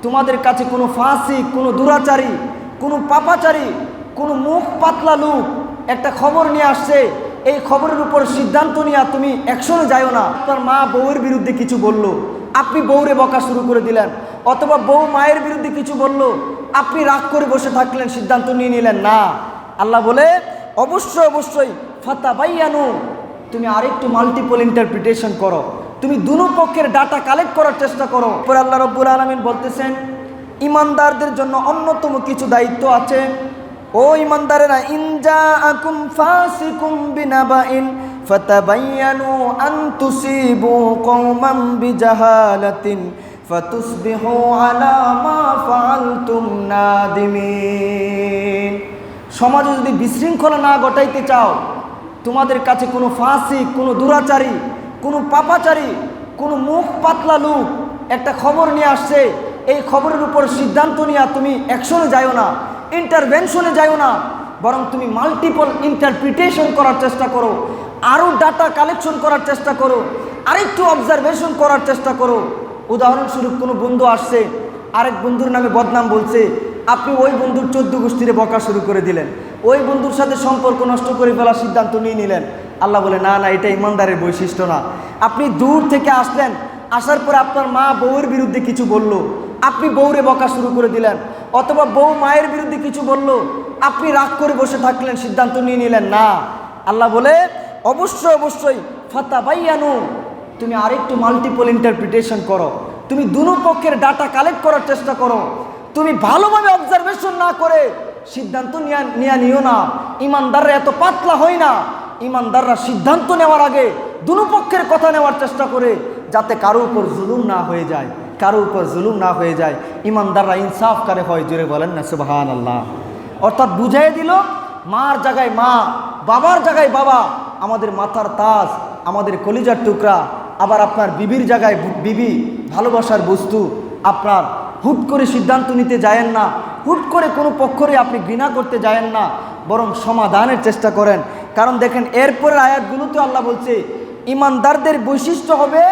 তোমাদের কাছে কোনো ফাসিক, কোনো দুরাচারী, কোনো পাপাচারী, কোনো মুখ পাতলা লোক একটা খবর নিয়ে আসছে, এই খবরের উপর সিদ্ধান্ত নিয়ে তুমি অ্যাকশনে যাও না। আপনার মা বউয়ের বিরুদ্ধে কিছু বলল, আপনি বউরে বকা শুরু করে দিলেন, অথবা বউ মায়ের বিরুদ্ধে কিছু বলল, আপনি রাগ করে বসে থাকলেন, সিদ্ধান্ত নিয়ে নিলেন না। আল্লাহ বলে অবশ্যই অবশ্যই ফাতাবায়ানু, তুমি আরেকটু মাল্টিপল ইন্টারপ্রিটেশন করো, তুমি দুনো পক্ষের ডাটা কালেক্ট করার চেষ্টা করো। পরে আল্লাহ রাব্বুল আলামিন বলতেছেন, ইমানদারদের জন্য অন্যতম কিছু দায়িত্ব আছে। ও ইমানদারেরা, ইন জাআকুম ফাসিকুম বিনাবাইন ফাতাবায়ানু আন তুসিবু কওমান বিজাহালাতিন ফাতুসবিহু আলা মা ফাআলতুম নাদিমিন। সমাজে যদি বিশৃঙ্খলা না ঘটাইতে চাও, তোমাদের কাছে কোনো ফাসিক, কোনো দুরাচারী, কোনো পাপাচারী, কোনো মুখ পাতলা লোক একটা খবর নিয়ে আসছে, এই খবরের উপর সিদ্ধান্ত নিয়ে তুমি অ্যাকশনে যাও না, ইন্টারভেনশনে যাও না, বরং তুমি মাল্টিপল ইন্টারপ্রিটেশন করার চেষ্টা করো, আরও ডাটা কালেকশন করার চেষ্টা করো, আরেকটু অবজারভেশন করার চেষ্টা করো। উদাহরণস্বরূপ কোনো বন্ধু আসছে, আরেক বন্ধুর নামে বদনাম বলছে, আপনি ওই বন্ধুর 14 গোষ্ঠীরে বকা শুরু করে দিলেন, ওই বন্ধুর সাথে সম্পর্ক নষ্ট করে ফেলার সিদ্ধান্ত নিয়ে নিলেন। আল্লাহ বলে না না, এটা ইমানদারের বৈশিষ্ট্য না। আপনি দূর থেকে আসলেন, আসার পরে আপনার মা বউয়ের বিরুদ্ধে কিছু বলল, আপনি বউরে বকা শুরু করে দিলেন, অথবা বউ মায়ের বিরুদ্ধে কিছু বলল, আপনি রাগ করে বসে থাকলেন, সিদ্ধান্ত নিয়ে নিলেন না। আল্লাহ বলে অবশ্যই অবশ্যই ফাতাবায়ানু, তুমি আরেকটু মাল্টিপল ইন্টারপ্রিটেশন করো, তুমি দুনো পক্ষের ডাটা কালেক্ট করার চেষ্টা করো। তুমি ভালোভাবে অবজারভেশন না করে সিদ্ধান্ত নিও না। ইমানদাররা এত পাতলা হয় না, ইমানদাররা সিদ্ধান্ত নেওয়ার আগে দুনো পক্ষের কথা নেওয়ার চেষ্টা করে, যাতে কারো উপর জুলুম না হয়ে যায়, কারো উপর জুলুম না হয়ে যায়। ইমানদাররা ইনসাফকারী হয়, জোরে বলেন না সুবহানাল্লাহ। অর্থাৎ বুঝাই দিল, মার জায়গায় মা, বাবার জায়গায় বাবা, আমাদের মাথার তাজ, আমাদের কলিজার টুকরা। আবার আপনার বিবির জায়গায় বিবি, ভালোবাসার বস্তু। আপনার হুট করে সিদ্ধান্ত নিতে যায়েন না, হুট করে কোনো পক্ষরে আপনি ঘৃণা করতে যায়েন না, বরং সমাধানের চেষ্টা করেন। কারণ দেখেন এরপরের আয়াতগুলোতে আল্লাহ বলছে, ইমানদারদের বৈশিষ্ট্য হবে,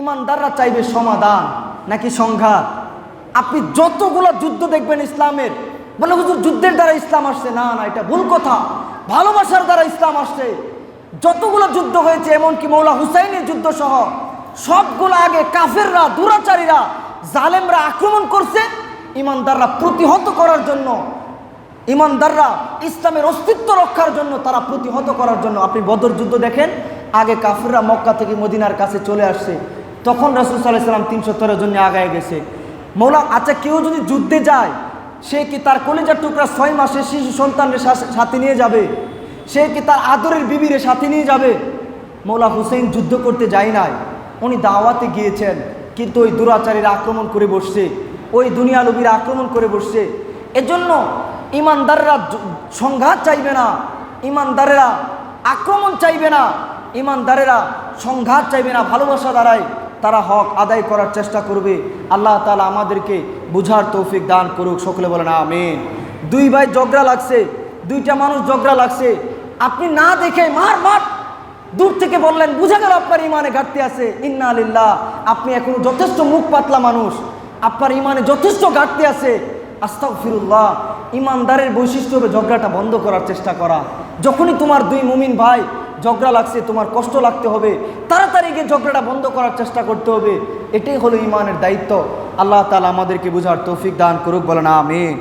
ইমানদাররা চাইবে সমাধান নাকি সংঘাত। আপনি যতগুলো যুদ্ধ দেখবেন ইসলামের, বলে হুজুর যুদ্ধের দ্বারা ইসলাম আসছে, না না, এটা ভুল কথা, ভালোবাসার দ্বারা ইসলাম আসছে। যতগুলো যুদ্ধ হয়েছে, এমনকি মৌলা হুসাইনের যুদ্ধ সহ সবগুলো আগে কাফেররা, দুরাচারীরা, জালেমরা আক্রমণ করছে, ইমানদাররা প্রতিহত করার জন্য, ইমানদাররা ইসলামের অস্তিত্ব রক্ষার জন্য, তারা প্রতিহত করার জন্য। আপনি বদর যুদ্ধ দেখেন, আগে কাফেররা মক্কা থেকে মদিনার কাছে চলে আসছে, তখন রাসূল সাল্লাল্লাহু আলাইহি ওয়াসাল্লাম 313 জন আগায় গেছে। মৌলা, আচ্ছা কেউ যদি যুদ্ধে যায়, সে কি তার কলিজার টুকরা 6 মাসের শিশু সন্তানের সাথে নিয়ে যাবে? সে কি তার আদরের বিবির সাথে নিয়ে যাবে? মৌলা হুসেইন যুদ্ধ করতে যায় নাই, উনি দাওয়াতে গিয়েছেন, কিন্তু ওই দুরাচারীরা আক্রমণ করে বসছে, ওই দুনিয়া লোভীরা আক্রমণ করে বসছে। এজন্য ইমানদাররা সংঘাত চাইবে না, ইমানদারেরা আক্রমণ চাইবে না, ইমানদারেরা সংঘাত চাইবে না, ভালোবাসা দ্বারাই তারা হক আদায় করার চেষ্টা করবে। আল্লাহ তাআলা আমাদেরকে বুঝার তৌফিক দান করুক, সকলে বলেন আমিন। দুই ভাই ঝগড়া লাগছে, দুইটা মানুষ ঝগড়া লাগছে, আপনি না দেখে মার দূর থেকে বললেন, বুঝা গেল আপনার ইমানে ঘাটতি আছে, ইন্না লিল্লাহ, আপনি এখনো যথেষ্ট মুখ পাতলা মানুষ, আপনার ইমানে যথেষ্ট ঘাটতি আছে, আস্তাগফিরুল্লাহ। ইমানদারের বৈশিষ্ট্য হবে ঝগড়াটা বন্ধ করার চেষ্টা করা। যখনই তোমার দুই মুমিন ভাই ঝগড়া লাগছে, তোমার কষ্ট লাগতে হবে, তাড়াতাড়ি গিয়ে ঝগড়াটা বন্ধ করার চেষ্টা করতে হবে। এটাই হলো ইমানের দায়িত্ব। আল্লাহ তাআলা আমাদেরকে বুঝার তৌফিক দান করুক, বলেন আমিন।